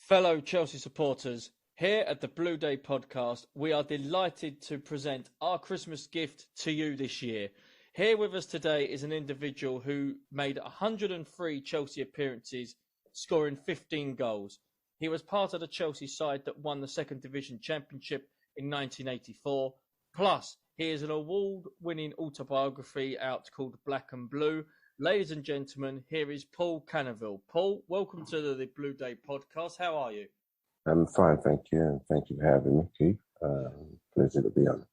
Fellow Chelsea supporters, here at the Blue Day podcast, we are delighted to present our Christmas gift to you this year. Here with us today is an individual who made 103 Chelsea appearances, scoring 15 goals. He was part of the Chelsea side that won the Second Division Championship in 1984. Plus, he is an award-winning autobiography out called Black and Blue. Ladies and gentlemen, here is Paul Canoville. Paul, welcome to the Blue Day podcast. How are you? I'm fine, thank you. And thank you for having me, Keith. Pleasure to be on.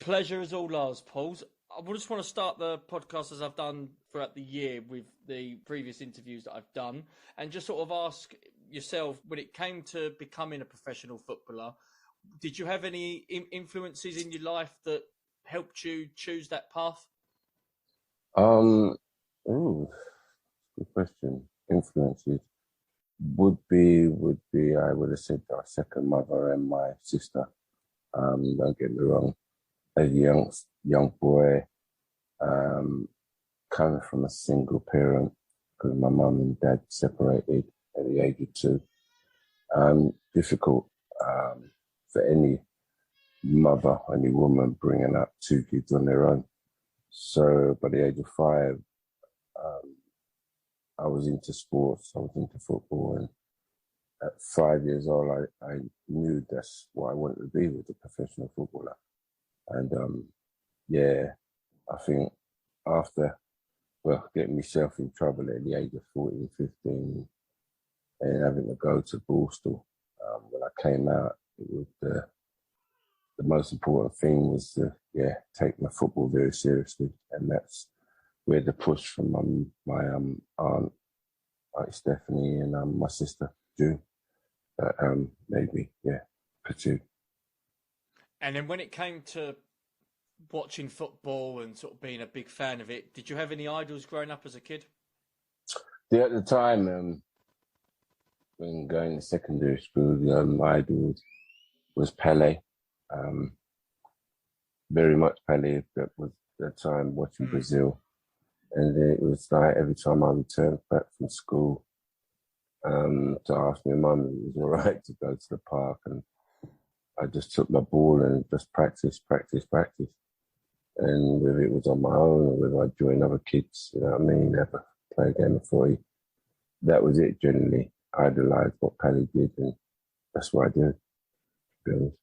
Pleasure is all ours, Paul. I just want to start the podcast as I've done throughout the year with the previous interviews that I've done, and just sort of ask yourself, when it came to becoming a professional footballer, did you have any influences in your life that helped you choose that path? Good question. Influences would be I would have said our second mother and my sister. Don't get me wrong. As a young boy, coming from a single parent, because my mum and dad separated at the age of 2. Difficult for any mother, any woman bringing up 2 kids on their own. So by the age of 5, I was into sports. I was into football, and at 5 years old, I knew that's what I wanted to be, was a professional footballer. And I think after getting myself in trouble at the age of 14, 15, and having to go to Bristol, when I came out, it was the most important thing was to take my football very seriously, and that's where the push from my aunt Stephanie, and my sister June made me pursue. And then when it came to watching football and sort of being a big fan of it, did you have any idols growing up as a kid? Yeah, at the time, when going to secondary school, the idol was Pele. Very much Pele. That was the time watching Brazil. And it was like every time I returned back from school, to ask my mum if it was all right to go to the park, and I just took my ball and just practice. And whether it was on my own or whether I joined other kids, you know what I mean, never play a game of footy. That was it, generally. I idolised what Pele did, and that's what I did, to be honest.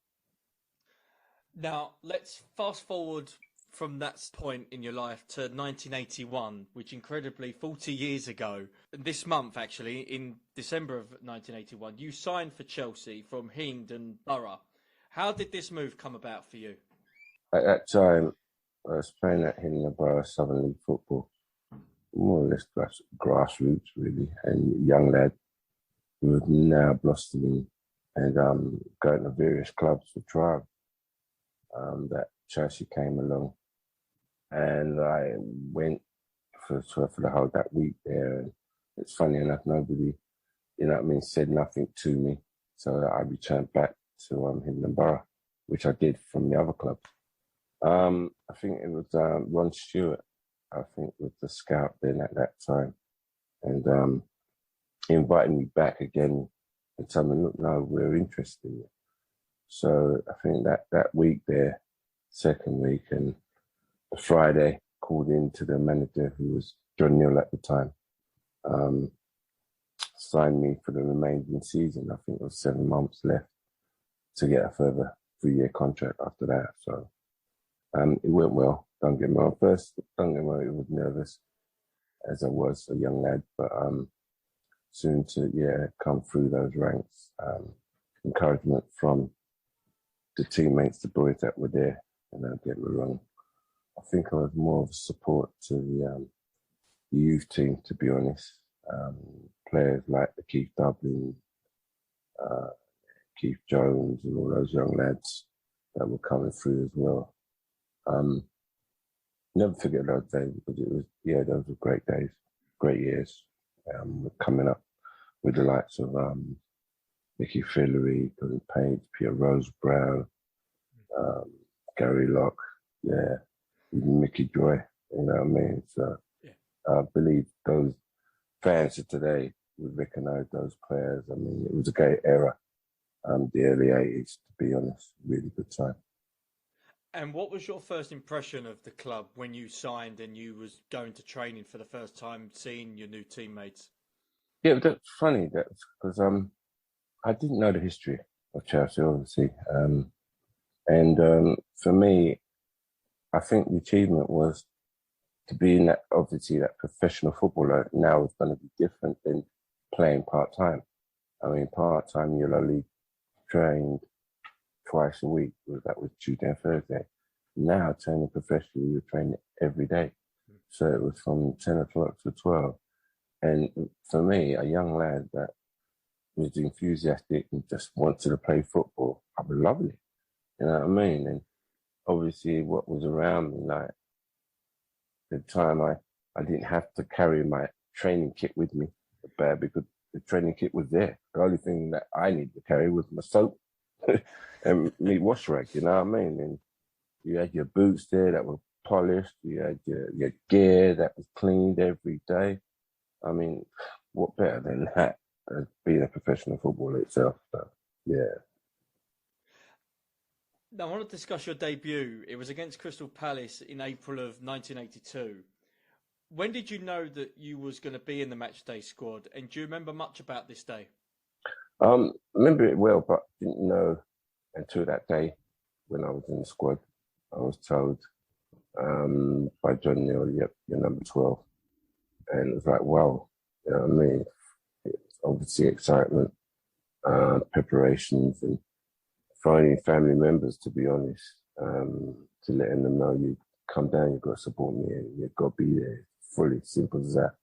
Now, let's fast forward from that point in your life to 1981, which incredibly 40 years ago, this month actually, in December of 1981, you signed for Chelsea from Hindon Borough. How did this move come about for you? At that time, I was playing at Hindon Borough Southern League football, more or less grassroots really, and young lad who was now blossoming and going to various clubs for trial. That Chelsea came along, and I went for the whole that week there. And it's funny enough, nobody, you know what I mean, said nothing to me. So I returned back to Hindon Borough, which I did from the other club. I think it was Ron Stewart, I think, was the scout then at that time. And he invited me back again and told me, look, no, we're interested in it. So I think that week there, second week, and the Friday, called in to the manager, who was John Neal at the time, signed me for the remaining season. I think it was 7 months left to get a further 3-year contract after that. So it went well. Don't get me wrong. First, don't get me wrong, I was nervous, as I was a young lad, but soon to come through those ranks. Encouragement from the teammates, the boys that were there, and don't get me wrong, I think I was more of a support to the youth team, to be honest. Players like the Keith Dublin, Keith Jones, and all those young lads that were coming through as well. Never forget those days, because it was, those were great days, great years. Coming up with the likes of Mickey Fillery, Colin Page, Pierre Rose Brown, Gary Locke, even Mickey Joy, you know what I mean? So I believe those fans of today we recognise those players. I mean, it was a great era, the early 80s, to be honest. Really good time. And what was your first impression of the club when you signed and you was going to training for the first time, seeing your new teammates? Yeah, but that's funny because I didn't know the history of Chelsea, obviously. And for me, I think the achievement was to be in that, obviously, that professional footballer now is going to be different than playing part time. I mean, part time, you're only trained twice a week. That was Tuesday and Thursday. Now, training professionally, you're training every day. So it was from 10 o'clock to 12. And for me, a young lad that was enthusiastic and just wanted to play football, I was loving it. You know what I mean? And obviously, what was around me, like the time I didn't have to carry my training kit with me, because the training kit was there. The only thing that I needed to carry was my soap and my wash rag, you know what I mean? And you had your boots there that were polished, you had your gear that was cleaned every day. I mean, what better than that as being a professional footballer itself? So, yeah. Now, I want to discuss your debut. It was against Crystal Palace in April of 1982. When did you know that you was going to be in the matchday squad? And do you remember much about this day? I remember it well, but didn't know until that day when I was in the squad. I was told by John Neal, yep, you're number 12. And it was like, wow, you know what I mean? It's obviously excitement, preparations, and finding family members, to be honest, to letting them know you come down, you've got to support me, and you've got to be there. Fully simple as that.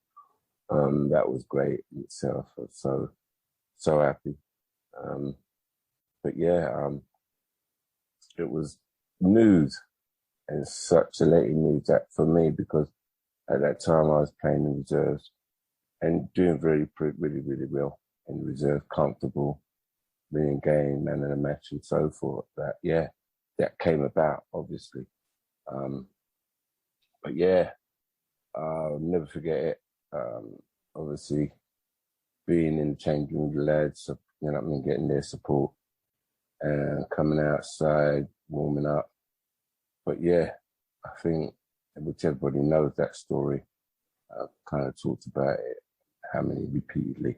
That was great in itself. I was so happy. But yeah, it was news, and such a late news that for me, because at that time I was playing in reserves and doing really, really well in reserve, comfortable, winning game, man of the match, and so forth. That came about, obviously. But yeah, I'll never forget it. Obviously, being in the changing room with the lads, you know what I mean, getting their support and coming outside, warming up. But yeah, I think, which everybody knows that story, I've kind of talked about it, how many repeatedly,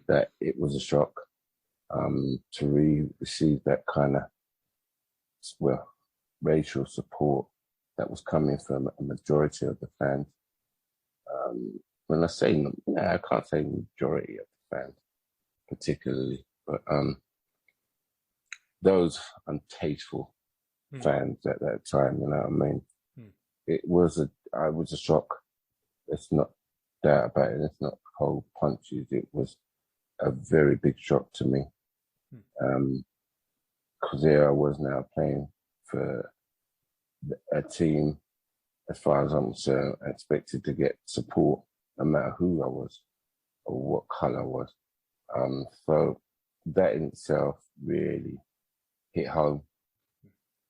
that it was a shock to receive that kind of, well, racial support that was coming from a majority of the fans. When I say, I can't say majority of the fans particularly, but those untasteful fans at that time, you know what I mean? I was a shock. It's not doubt about it. It's not cold punches. It was a very big shock to me. Because there I was now playing for a team, as far as I'm concerned, expected to get support no matter who I was or what colour I was. So that in itself really hit home.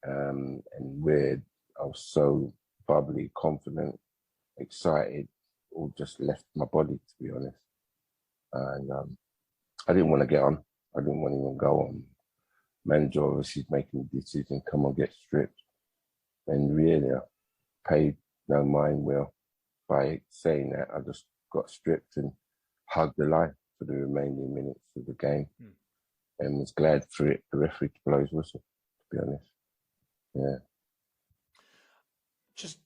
And weird. I was so bubbly, confident, excited, all just left my body, to be honest. And I didn't want to get on. I didn't want to even go on. Manager obviously making the decision, come on, get stripped. And really, I paid no mind well by saying that. I just got stripped and hugged the line for the remaining minutes of the game, and was glad for it, the referee to blow his whistle, to be honest. Yeah.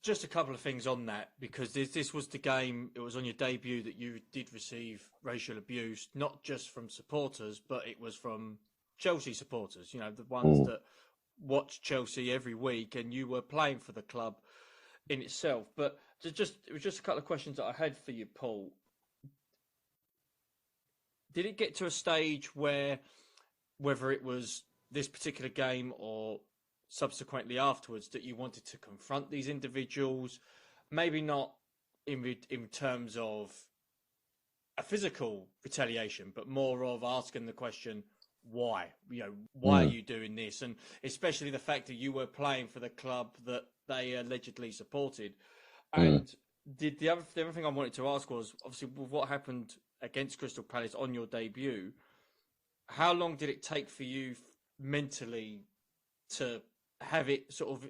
Just a couple of things on that, because this was the game, it was on your debut that you did receive racial abuse, not just from supporters, but it was from Chelsea supporters, you know, the ones that watch Chelsea every week, and you were playing for the club in itself. But it was just a couple of questions that I had for you, Paul. Did it get to a stage where, whether it was this particular game or subsequently afterwards, that you wanted to confront these individuals, maybe not in terms of a physical retaliation, but more of asking the question, why? You know, why are you doing this? And especially the fact that you were playing for the club that they allegedly supported. And the other thing I wanted to ask was, obviously, with what happened against Crystal Palace on your debut. How long did it take for you mentally to have it sort of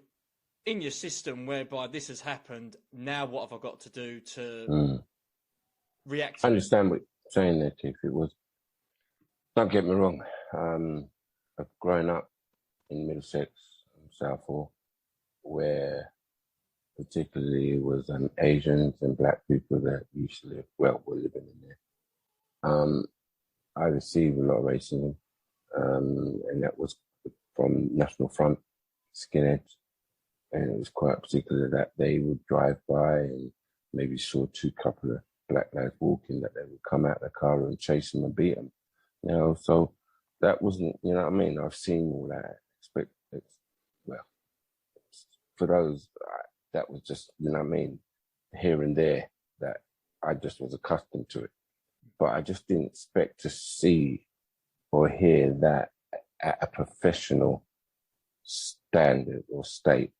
in your system whereby this has happened? Now what have I got to do to react to I it? understand what you're saying there, Keith. It was, don't get me wrong, I've grown up in Middlesex, Southall, where particularly it was Asians and black people that used to live, were living in there. I received a lot of racism, and that was from National Front, skinheads, and it was quite particular that they would drive by and maybe saw two couple of black lads walking, that they would come out of the car and chase them and beat them. So that wasn't, I've seen all that. For those, that was just, here and there, that I just was accustomed to it. But I just didn't expect to see or hear that at a professional standard or state,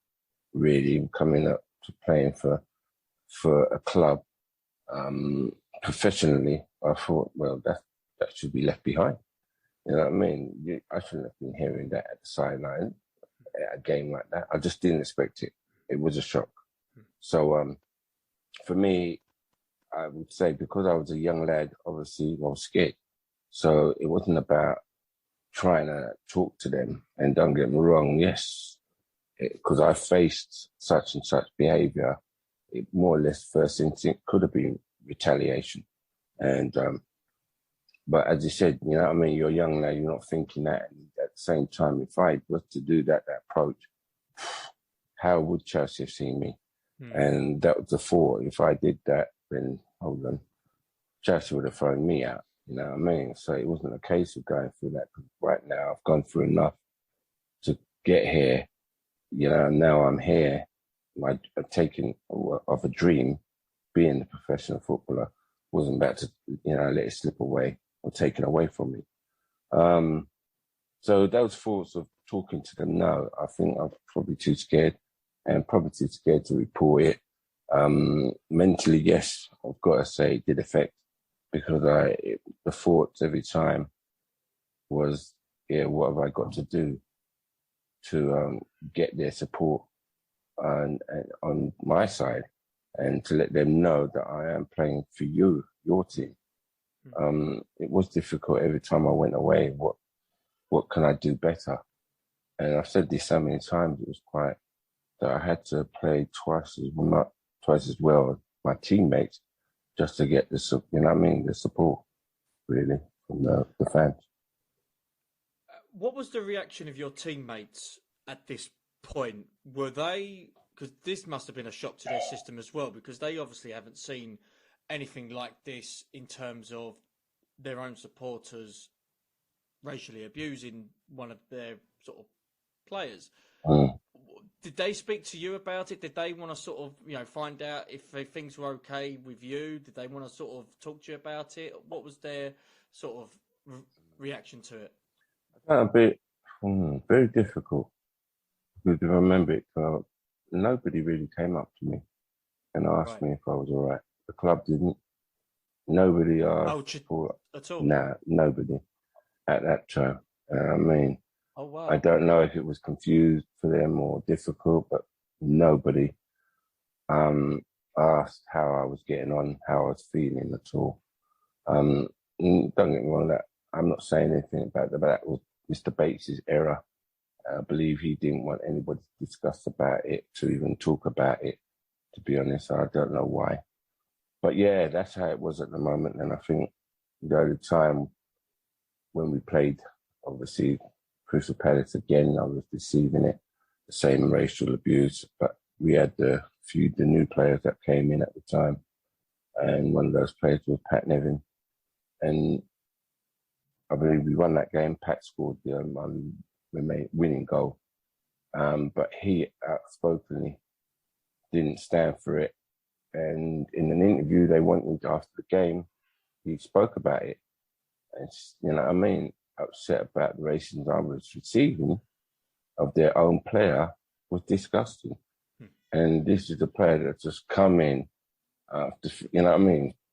really coming up to playing for a club professionally. I thought, well, that should be left behind. You know what I mean? I shouldn't have been hearing that at the sideline at a game like that. I just didn't expect it. It was a shock. So for me, I would say, because I was a young lad, obviously I was scared. So it wasn't about trying to talk to them. And don't get me wrong, yes, because I faced such and such behaviour, it more or less first instinct could have been retaliation. And but as you said, you're young now, you're not thinking that. And at the same time, if I was to do that approach, how would Chelsea have seen me? And that was the thought. If I did that, then hold on, Chelsea would have thrown me out. You know what I mean? So it wasn't a case of going through that. Right now, I've gone through enough to get here. Now I'm here. I've taken of a dream, being a professional footballer, wasn't about to, let it slip away or taken away from me. So those thoughts of talking to them, no, I think I'm probably too scared, and probably too scared to report it. Mentally, yes, I've got to say it did affect, because the thoughts every time was, what have I got to do to get their support and on my side, and to let them know that I am playing for you, your team. It was difficult every time I went away. What can I do better? And I've said this so many times, it was quite that I had to play twice as well as my teammates, just to get the support, really, from the fans. What was the reaction of your teammates at this point? Were they, because this must have been a shock to their system as well, because they obviously haven't seen anything like this in terms of their own supporters racially abusing one of their sort of players. Did they speak to you about it? Did they want to sort of, find out if things were okay with you? Did they want to sort of talk to you about it? What was their sort of reaction to it? A bit very difficult, because if I remember it, nobody really came up to me and asked me if I was all right. The club didn't. Nobody asked for at all. Nah, nobody at that time. Oh wow! I don't know if it was confused for them or difficult, but nobody asked how I was getting on, how I was feeling at all. Don't get me wrong, that I'm not saying anything about that, but that was Mr. Bates's error. I believe he didn't want anybody to discuss about it, to even talk about it, to be honest. I don't know why. But yeah, that's how it was at the moment. And I think the other time when we played, obviously, Crystal Palace again, I was receiving it, the same racial abuse, but we had the new players that came in at the time. And one of those players was Pat Nevin. And I believe we won that game. Pat scored the winning goal. But he outspokenly didn't stand for it. And in an interview they wanted after the game, he spoke about it. And, upset about the racism I was receiving of their own player was disgusting. And this is a player that just come in,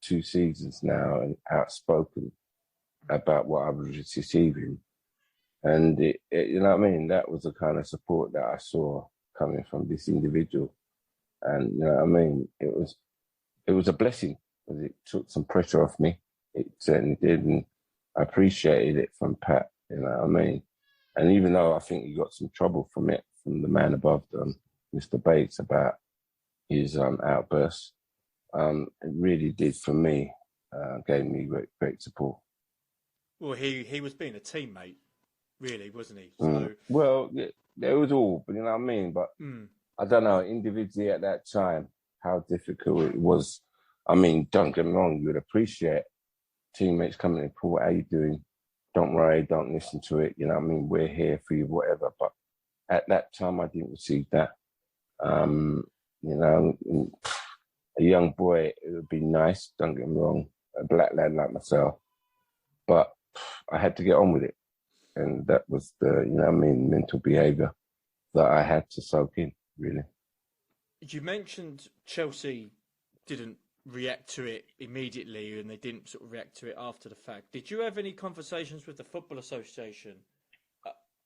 2 seasons now and outspoken about what I was receiving. And you know what I mean? That was the kind of support that I saw coming from this individual. And you know what I mean? It was a blessing because it took some pressure off me. It certainly did. And I appreciated it from Pat, you know what I mean? And even though I think he got some trouble from it, from the man above them, Mr. Bates, about his outbursts, it really did for me, gave me great support. Well, he was being a teammate, really, wasn't he? So Well, yeah, there was all, but you know what I mean? But I don't know, individually at that time, how difficult it was. I mean, don't get me wrong, you would appreciate teammates coming in, Paul, how you doing? Don't worry, don't listen to it. You know what I mean? We're here for you, whatever. But at that time, I didn't receive that. You know, a young boy, it would be nice, don't get me wrong, a black lad like myself. But I had to get on with it. And that was the, you know what I mean, mental behaviour that I had to soak in, really. You mentioned Chelsea didn't react to it immediately and they didn't sort of react to it after the fact. Did you have any conversations with the Football Association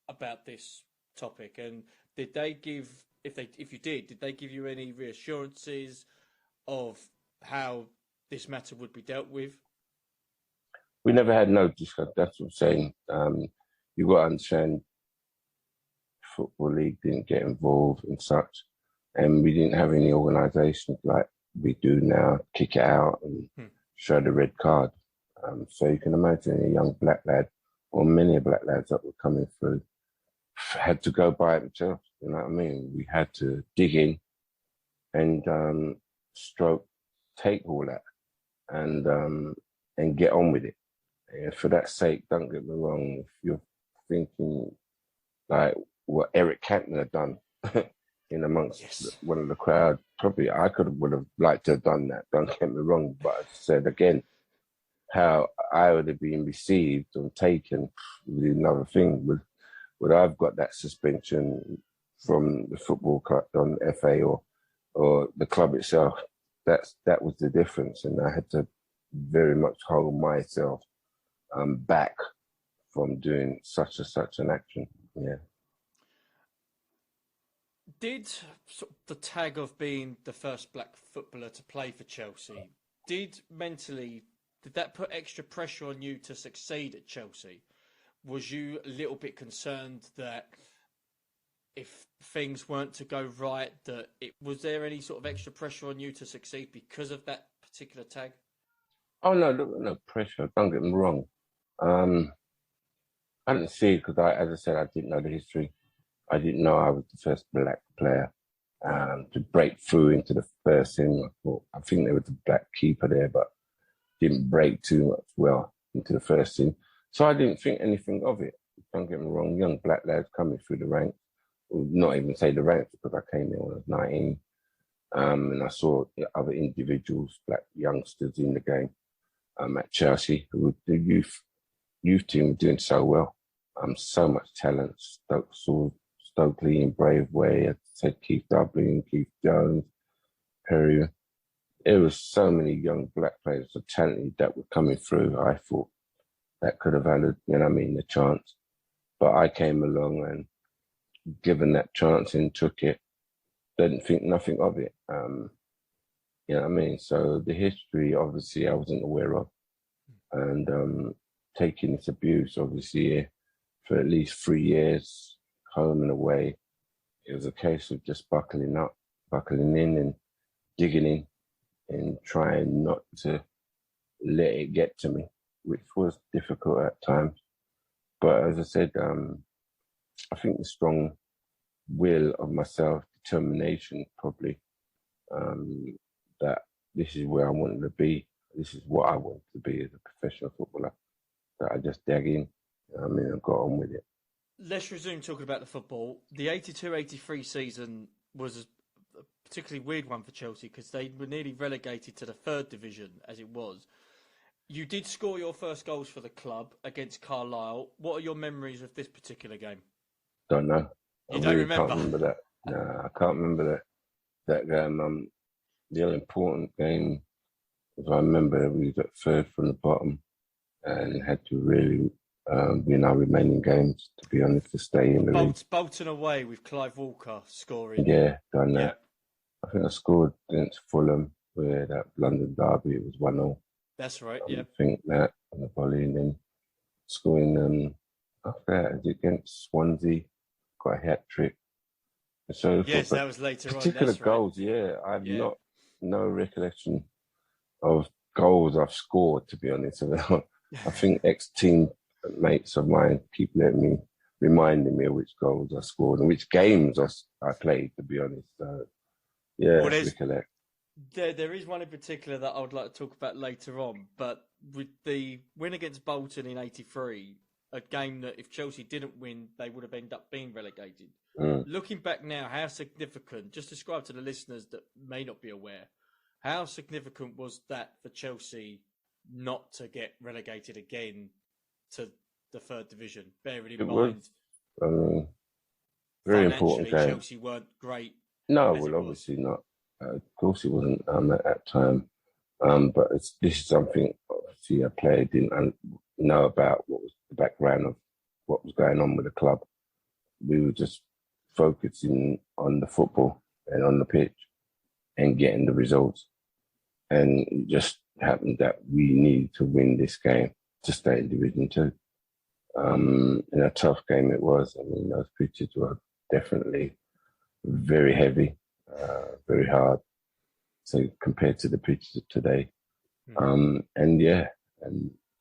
about this topic? And did they give, if you did they give you any reassurances of how this matter would be dealt with? We never had no discussion. That's what I'm saying. You got to understand, Football League didn't get involved in such, and we didn't have any organisations like we do now, kick it out and show the red card. So you can imagine a young black lad, or many black lads that were coming through, had to go by it themselves. You know what I mean? We had to dig in and take all that and get on with it. And for that sake, don't get me wrong, if you're thinking like what Eric Cantona had done in amongst one of the crowd, probably I would have liked to have done that, don't get me wrong, but I said again, how I would have been received or taken with another thing. Would I've got that suspension from the football club on FA or the club itself? That was the difference, and I had to very much hold myself back from doing such an action. Yeah. Did sort of the tag of being the first black footballer to play for Chelsea, did that put extra pressure on you to succeed at Chelsea? Was you a little bit concerned that if things weren't to go right, was there any sort of extra pressure on you to succeed because of that particular tag? Oh no pressure. Don't get me wrong. I didn't see it because, as I said, I didn't know the history. I didn't know I was the first black player to break through into the first team. I think there was a black keeper there, but didn't break too much well into the first team. So I didn't think anything of it. Don't get me wrong, young black lads coming through the ranks, not even say the ranks because I came there when I was 19. And I saw other individuals, black youngsters in the game at Chelsea, who the youth team were doing so well. So much talent, Stokely in Brave Way, I said Keith Dublin, Keith Jones, Perry. There was so many young black players, so talented, that were coming through. I thought that could have had, the chance. But I came along and given that chance and took it. Didn't think nothing of it. You know what I mean? So the history, obviously, I wasn't aware of. And taking this abuse, obviously, for at least 3 years, home and away, it was a case of just buckling in and digging in and trying not to let it get to me, which was difficult at times. But as I said, I think the strong will of myself, determination probably, that this is where I wanted to be. This is what I wanted to be as a professional footballer, that I just dug in. I got on with it. Let's resume talking about the football. The 82-83 season was a particularly weird one for Chelsea because they were nearly relegated to the third division as it was. You did score your first goals for the club against Carlisle. What are your memories of this particular game? Don't know. You don't remember? Can't remember that. No, I can't remember that game. The important game If I remember, we got third from the bottom and had to really win our remaining games, to be honest, to stay in the league. Bolton away with Clive Walker scoring. Yeah, done Yeah, that. I think I scored against Fulham, where that London derby, it was 1-0. that's right. I Yeah, think that on the volley, and then scoring after that against Swansea, got a hat trick. And so forth. yes, But that was later on. particular That's right. goals, yeah, I've Yeah, not no recollection of goals I've scored, to be honest. I think ex-team mates of mine keep reminding me of which goals I scored and which games I played, to be honest. So, yeah, well, recollect. there is one in particular that I would like to talk about later on, but with the win against Bolton in '83, a game that if Chelsea didn't win, they would have ended up being relegated. Looking back now, how significant, just describe to the listeners that may not be aware, how significant was that for Chelsea not to get relegated again to the third division? Bearing in mind, Very important financially, game. Chelsea weren't great. No, well, obviously not. Of course, it wasn't at that time. But this is something obviously a player didn't know about what was the background of what was going on with the club. We were just focusing on the football and on the pitch and getting the results. And it just happened that we needed to win this game to stay in Division 2. And a tough game it was. I mean, those pitches were definitely very heavy, very hard. So compared to the pitches of today. And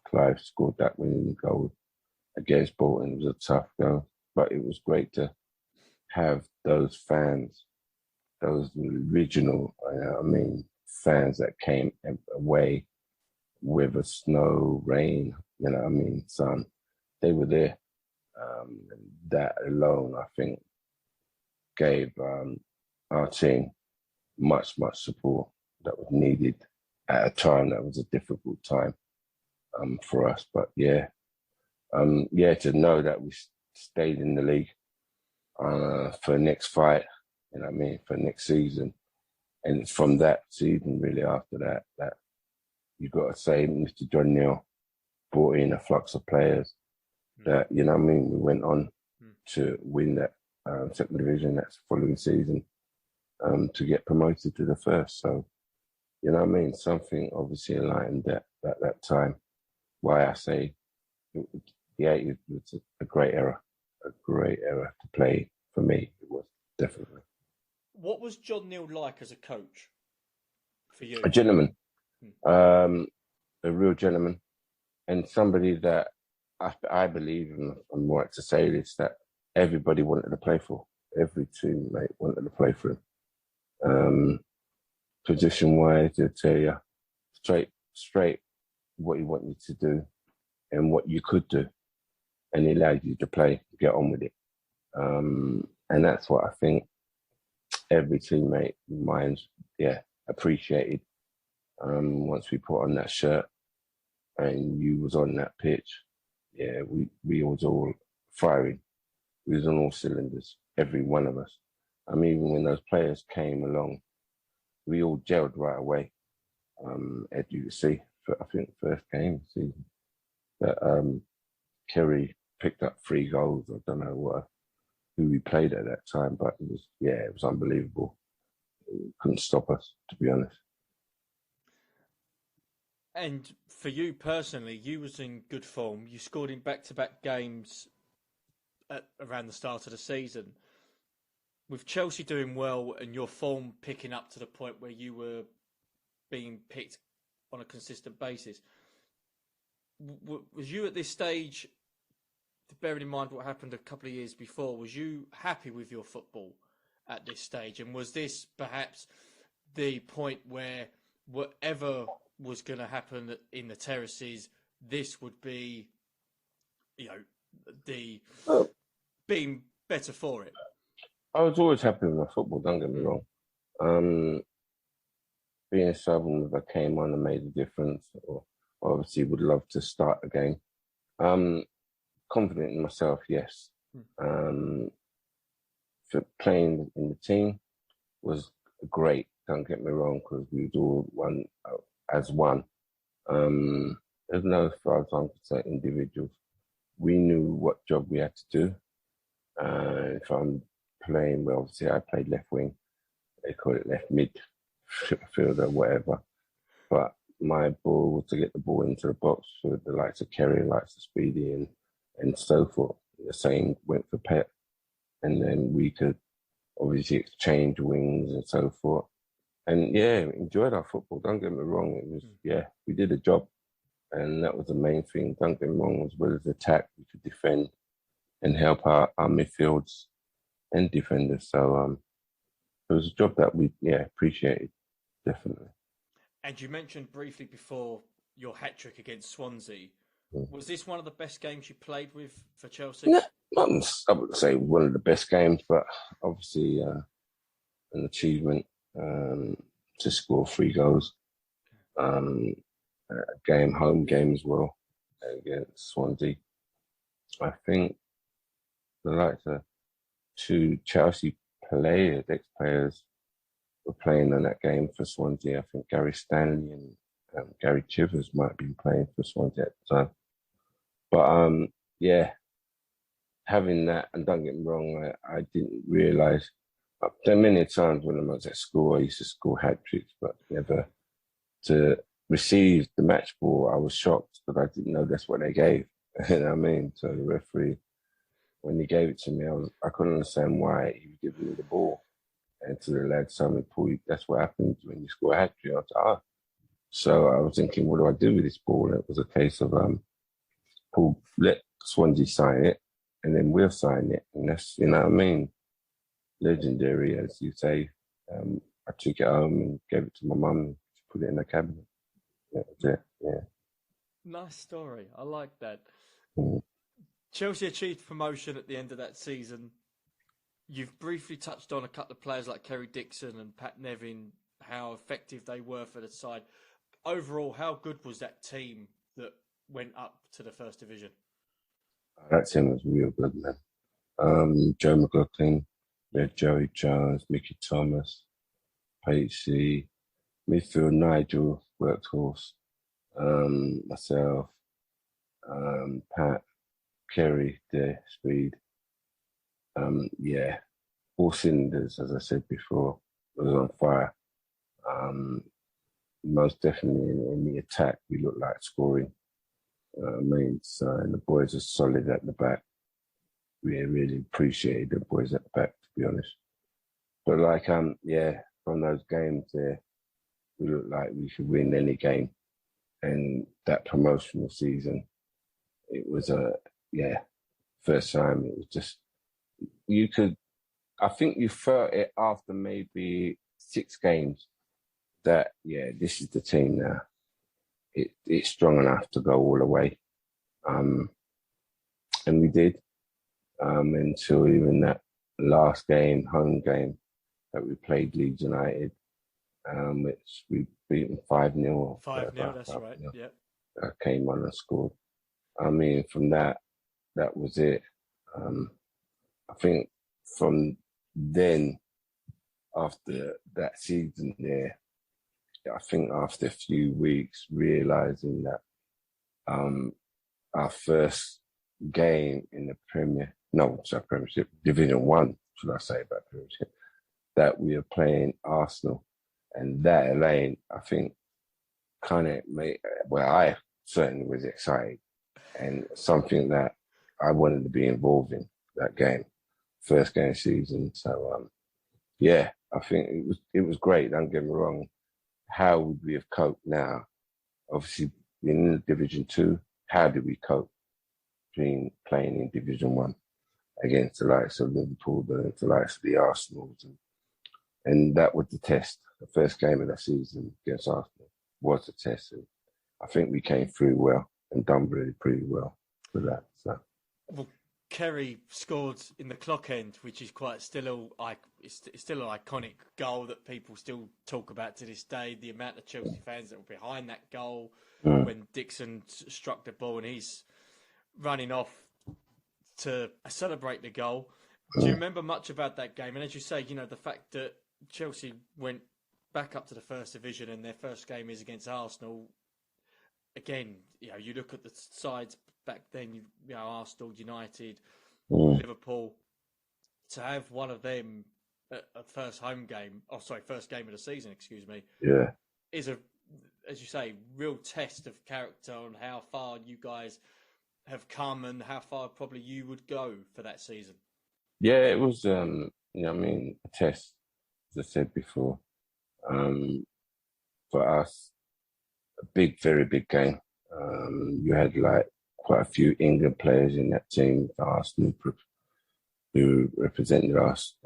Clive scored that winning goal against Bolton. It was a tough goal, but it was great to have those fans, those original, fans that came away with snow, rain, sun. They were there. That alone, I think, gave our team much support that was needed at a time that was a difficult time for us. But to know that we stayed in the league for next fight, for next season. And it's from that season, really, after that you've got to say Mr. John Neal brought in a flux of players that, we went on to win that second division that following season to get promoted to the first. So, something obviously enlightened that time. Why I say, it was a great era to play for me. It was definitely. What was John Neal like as a coach for you? A gentleman, a real gentleman, and somebody that I believe, and I'm right to say this, that everybody wanted to play for. Every teammate wanted to play for him. Position-wise, he'll tell you straight what he wanted you to do and what you could do, and he allowed you to play, get on with it. And that's what I think every teammate of mine, appreciated. Once we put on that shirt and you was on that pitch, we was all firing. We was on all cylinders, every one of us. Even when those players came along, we all gelled right away. As you can see, I think first game of the season, that Kerry picked up 3 goals. I don't know who we played at that time, but it was unbelievable. It couldn't stop us, to be honest. And for you personally, you was in good form. You scored in back-to-back games around the start of the season. With Chelsea doing well and your form picking up to the point where you were being picked on a consistent basis, was you at this stage, bearing in mind what happened a couple of years before, was you happy with your football at this stage? And was this perhaps the point where whatever was going to happen in the terraces, this would be, being better for it? I was always happy with my football, don't get me wrong. Being a Southern, if I came on and made a difference, or obviously would love to start a game. Confident in myself, yes. For playing in the team was great, don't get me wrong, because we was all as one. There's no, as far as I'm concerned, individuals. We knew what job we had to do. If I'm playing, well, obviously I played left wing. They call it left midfielder, whatever. But my ball was to get the ball into the box for the likes of Kerry, likes of Speedy, and so forth. The same went for Pep. And then we could obviously exchange wings and so forth. And yeah, enjoyed our football. Don't get me wrong. It was, we did a job. And that was the main thing. Don't get me wrong, as well as attack, we could defend and help our midfields and defenders. So it was a job that we appreciated, definitely. And you mentioned briefly before your hat trick against Swansea. Was this one of the best games you played with for Chelsea? No, I wouldn't say one of the best games, but obviously an achievement to score 3 goals. Home game as well against Swansea. I think the likes of 2 Chelsea players, ex-players, were playing in that game for Swansea. I think Gary Stanley and Gary Chivers might have been playing for Swansea at the time. But having that, and don't get me wrong, I didn't realise. There are many times when I was at school, I used to score hat tricks, but never to receive the match ball. I was shocked because I didn't know that's what they gave. You know what I mean? So the referee, when he gave it to me, I couldn't understand why he was giving me the ball. And to the lads, Paul, that's what happens when you score a hat trick. I was like, So I was thinking, what do I do with this ball? And it was a case of Paul, let Swansea sign it, and then we'll sign it. And that's, you know what I mean? Legendary, as you say. I took it home and gave it to my mum and put it in the cabinet. That's it, yeah. Nice story. I like that. Mm. Chelsea achieved promotion at the end of that season. You've briefly touched on a couple of players like Kerry Dixon and Pat Nevin, how effective they were for the side. Overall, how good was that team that went up to the First Division? That team was real good, man. Joe McLaughlin, we had Joey Jones, Mickey Thomas, Pacey, midfield Nigel Workhorse, myself, Pat, Kerry, there, Speed. All cylinders, as I said before, was on fire. Most definitely in the attack, we looked like scoring. And the boys are solid at the back. We really appreciated the boys at the back, to be honest. But from those games there, we looked like we could win any game. And that promotional season, it was first time. It was just, I think you felt it after maybe 6 games that, this is the team now. It's strong enough to go all the way. And we did, until even that last game, home game, that we played Leeds United, which we beat them 5-0. 5-0, that's right, yeah. I came on and scored. I mean, from that was it. I think from then, after that season there, I think after a few weeks, realising that our first game in the Premiership, Division 1, should I say, about Premiership, that we are playing Arsenal. And that, Elaine, I think, kind of I certainly was excited. And something that I wanted to be involved in, that game, first game of season. So, I think it was great, don't get me wrong. How would we have coped now? Obviously, in the Division 2, how did we cope between playing in Division 1 against the likes of Liverpool, the likes of the Arsenals? And that was the test. The first game of that season against Arsenal was the test. And I think we came through well and done really pretty well with that. So. Well, Kerry scored in the clock end, which is still an iconic goal that people still talk about to this day. The amount of Chelsea fans that were behind that goal when Dixon struck the ball and he's running off to celebrate the goal. Do you remember much about that game? And as you say, the fact that Chelsea went back up to the first division, and their first game is against Arsenal. Again, you look at the sides back then. Arsenal, United, Liverpool. To have one of them at first game of the season, is as you say, real test of character on how far you guys have come and how far probably you would go for that season. Yeah, it was, a test, as I said before. For us, a very big game. You had quite a few England players in that team, Arsenal, who represented us.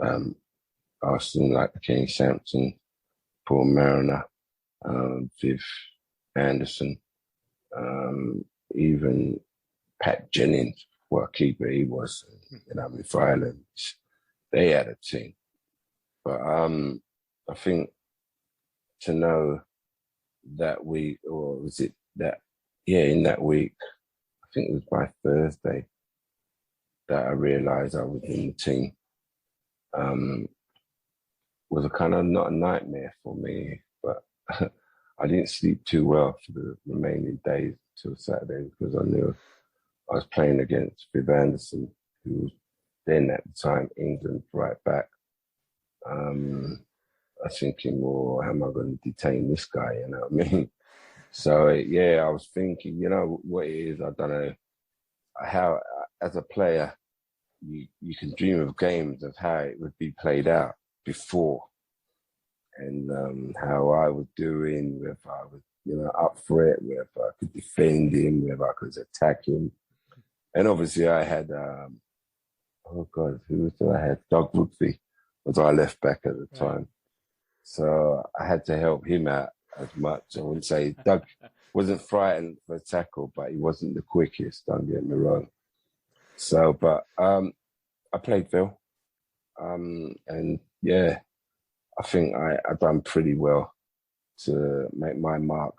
Arsenal, like Kenny Sampson, Paul Mariner, Viv Anderson, even Pat Jennings, what a keeper he was, for Ireland. They had a team. But I think to know that week, or was it in that week, I think it was by Thursday that I realised I was in the team. Was a kind of not a nightmare for me, but I didn't sleep too well for the remaining days till Saturday because I knew I was playing against Viv Anderson, who was then at the time England right back. I was thinking, well, how am I going to detain this guy? You know what I mean? So I was thinking, what it is, I don't know how, as a player, you can dream of games of how it would be played out before, and how I was doing, whether I was, up for it, whether I could defend him, whether I could attack him. And obviously I had, who was it? I had Doug Woodby was our left back at the time. So I had to help him out as much. I wouldn't say Doug wasn't frightened for a tackle, but he wasn't the quickest, don't get me wrong. So, but I played Phil. I think I done pretty well to make my mark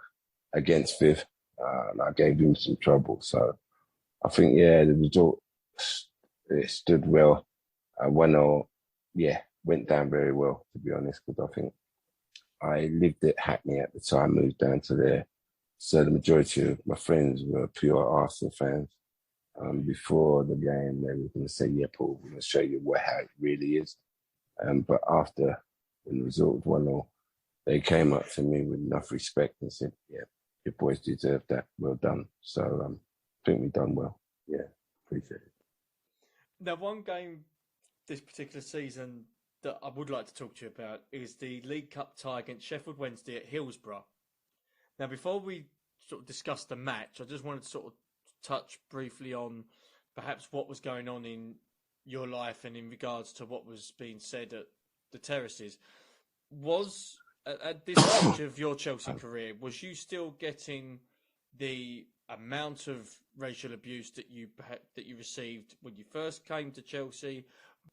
against Viv. I gave him some trouble. So I think, the result, it stood well. Went down very well, to be honest, because I think I lived at Hackney at the time, moved down to there. So the majority of my friends were pure Arsenal fans. Before the game, they were going to say, Paul, we're going to show you how it really is. But after, when the result was 1-0, they came up to me with enough respect and said, your boys deserve that. Well done. So I think we've done well. Yeah, appreciate it. Now, one game this particular season that I would like to talk to you about is the League Cup tie against Sheffield Wednesday at Hillsborough. Now, before we sort of discuss the match, I just wanted to sort of touch briefly on perhaps what was going on in your life and in regards to what was being said at the terraces. Was, at this stage of your Chelsea career, was you still getting the amount of racial abuse that you received when you first came to Chelsea?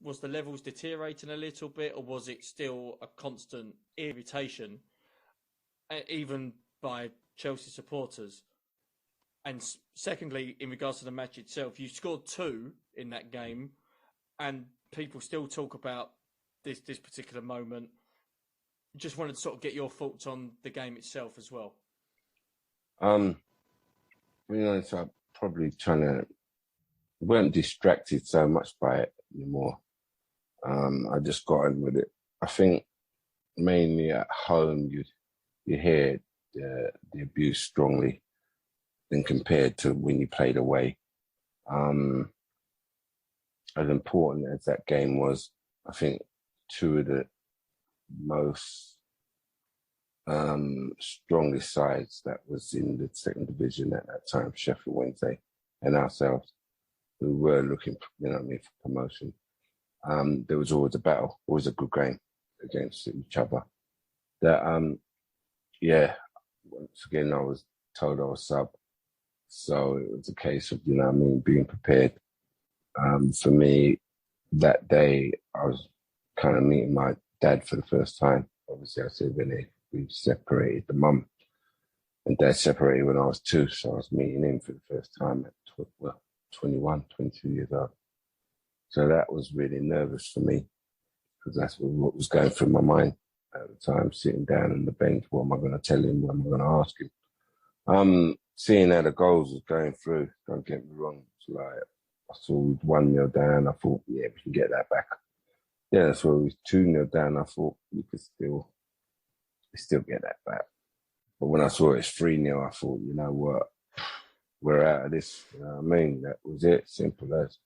Was the levels deteriorating a little bit, or was it still a constant irritation, even by Chelsea supporters? And secondly, in regards to the match itself, you scored 2 in that game, and people still talk about this particular moment. Just wanted to sort of get your thoughts on the game itself as well. To be honest, I'm probably weren't distracted so much by it anymore. I just got on with it. I think mainly at home you hear the abuse strongly than compared to when you played away. As important as that game was, I think 2 of the most strongest sides that was in the second division at that time, Sheffield Wednesday and ourselves, who were looking, for promotion. There was always a battle, always a good game against each other. That, once again, I was told I was sub. So it was a case of, being prepared. For me, that day, I was kind of meeting my dad for the first time. Obviously, I said when we separated, the mum and dad separated when I was 2. So I was meeting him for the first time at 21, 22 years old. So that was really nervous for me because that's what was going through my mind. at the time, sitting down on the bench. What am I going to tell him? What am I going to ask him? Seeing how the goals was going through, don't get me wrong, it's like I saw we 1-0 down. I thought, yeah, we can get that back. Yeah, that's where we was 2-0 down. I thought we could still get that back. But when I saw it's 3-0, I thought, you know what, we're out of this. You know what I mean? That was it. Simple as.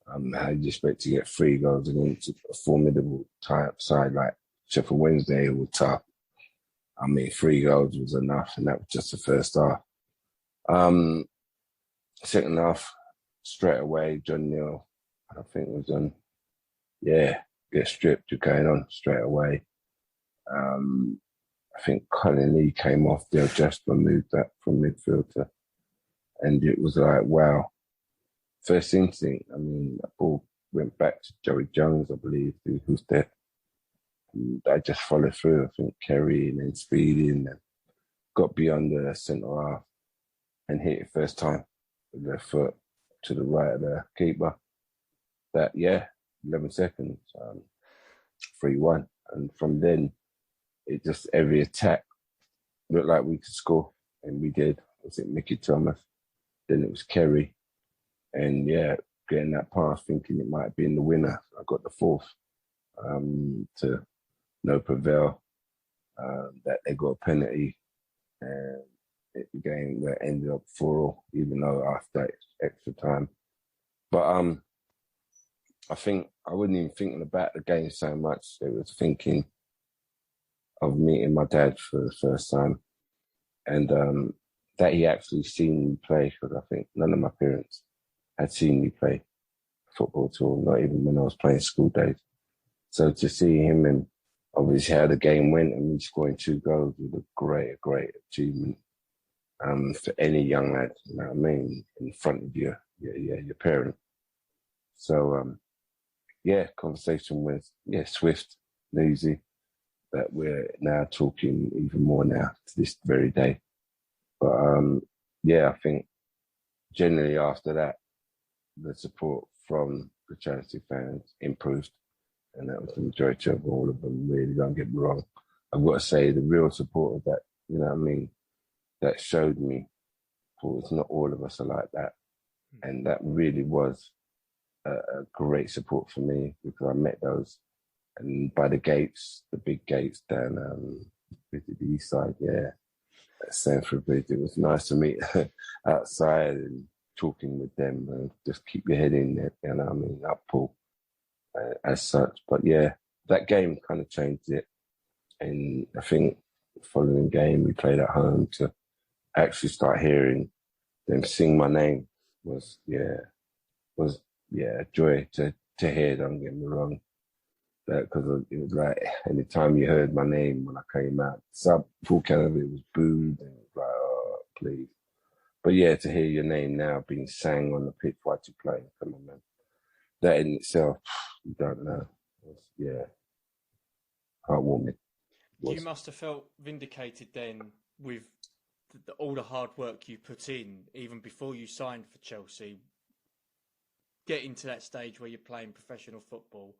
How you expect to get 3 goals against a formidable type side like Sheffield Wednesday, who were tough. I mean, 3 goals was enough, and that was just the first half. Second half, straight away, John Neal, I think was on, get stripped, you're going on straight away. I think Colin Lee came off the adjustment, moved back from midfield and it was like, wow. First instinct, I mean, that ball went back to Joey Jones, I believe, who's there. I just followed through. I think Kerry and then speeding and got beyond the centre half and hit it first time with their foot to the right of the keeper. 11 seconds, 3-1. And from then, it just every attack looked like we could score, and we did. Was it Mickey Thomas? Then it was Kerry. And getting that pass, thinking it might have been the winner. I got the 4th to No Prevail, that they got a penalty, and the game that ended up 4-4, even though after extra time. But I think I wasn't even thinking about the game so much. It was thinking of meeting my dad for the first time, and that he actually seen me play, because I think none of my parents had seen me play football at all, not even when I was playing school days. So to see him and obviously how the game went and me scoring 2 goals was a great achievement for any young lad, you know what I mean, in front of your parent. So, conversation was, swift and easy, that we're now talking even more now to this very day. But, I think generally after that, the support from the charity fans improved, and that was the majority of all of them, really, don't get me wrong. I've got to say, the real support of that, you know what I mean, that showed me, it's not all of us are like that. And that really was a great support for me, because I met those. And by the gates, the big gates down the east side, at Sanford Bridge, it was nice to meet outside and talking with them, and just keep your head in there, you know what I mean, up pull as such. But that game kind of changed it. And I think the following game we played at home, to actually start hearing them sing my name was a joy to hear, don't get me wrong. Because it was like, any time you heard my name when I came out, full Canoville was booed, and it was like, oh, please. But to hear your name now being sang on the pitch while you play, come on, man. That in itself, you don't know. Was, heartwarming. You must have felt vindicated then with all the hard work you put in, even before you signed for Chelsea, getting to that stage where you're playing professional football,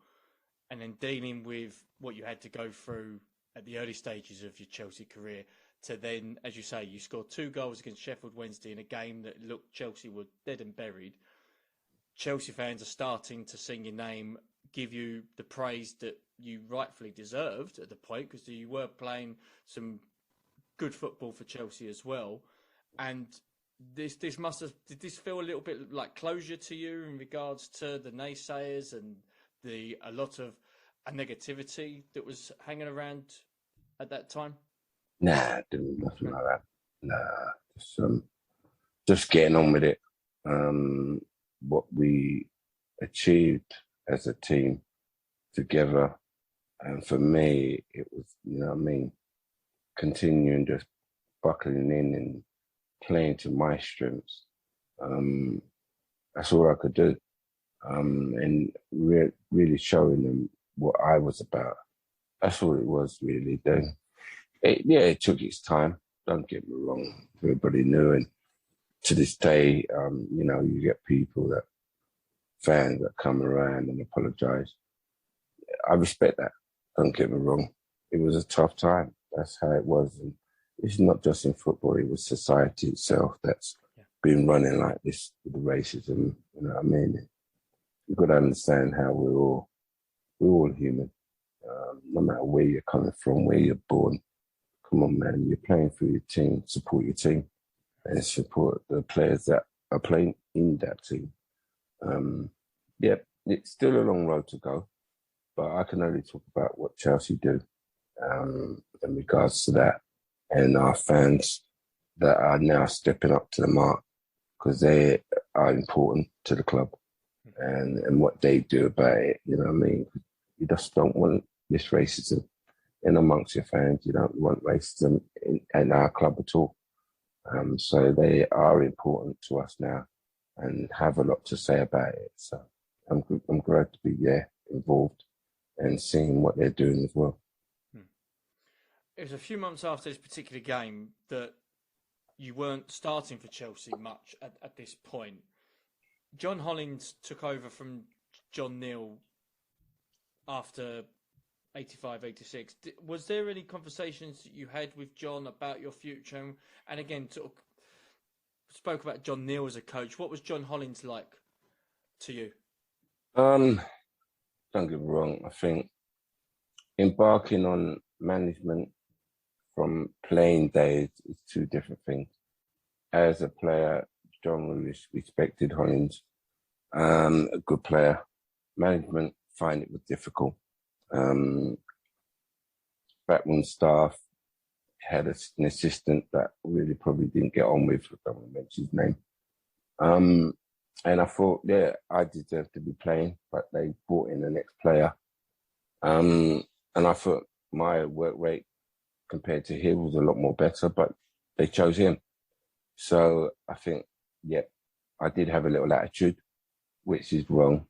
and then dealing with what you had to go through at the early stages of your Chelsea career, to then, as you say, you scored 2 goals against Sheffield Wednesday in a game that looked Chelsea were dead and buried. Chelsea fans are starting to sing your name, give you the praise that you rightfully deserved at the point, because you were playing some good football for Chelsea as well. And did this feel a little bit like closure to you in regards to the naysayers and a lot of negativity that was hanging around at that time? Nah, didn't nothing like that. Nah, just getting on with it. What we achieved as a team together, and for me, it was, you know what I mean, continuing just buckling in and playing to my strengths. That's all I could do. And really showing them what I was about. That's all it was, really. Then, it took its time. Don't get me wrong. Everybody knew, and to this day, you get fans that come around and apologise. I respect that. Don't get me wrong. it was a tough time. That's how it was. And it's not just in football, it was society itself that's been running like this with the racism. You know what I mean? You've got to understand how we're all human. No matter where you're coming from, where you're born. Come on, man, you're playing for your team, support your team, and support the players that are playing in that team. It's still a long road to go, but I can only talk about what Chelsea do in regards to that, and our fans that are now stepping up to the mark because they are important to the club and what they do about it. You know what I mean? You just don't want this racism in amongst your fans. You don't want racism in our club at all. So they are important to us now and have a lot to say about it. So I'm glad to be there, involved, and seeing what they're doing as well. It was a few months after this particular game that you weren't starting for Chelsea much at this point. John Hollins took over from John Neal after 85-86. Was there any conversations that you had with John about your future? And again, sort of spoke about John Neal as a coach. What was John Hollins like to you? Don't get me wrong. I think embarking on management from playing days is two different things. As a player, John was respected Hollins, a good player. Management find it was difficult. Backroom staff had an assistant that really probably didn't get on with. I don't want to mention his name. And I thought, I deserved to be playing, but they brought in the next player. And I thought my work rate compared to him was a lot more better, but they chose him. So I think, I did have a little attitude, which is wrong.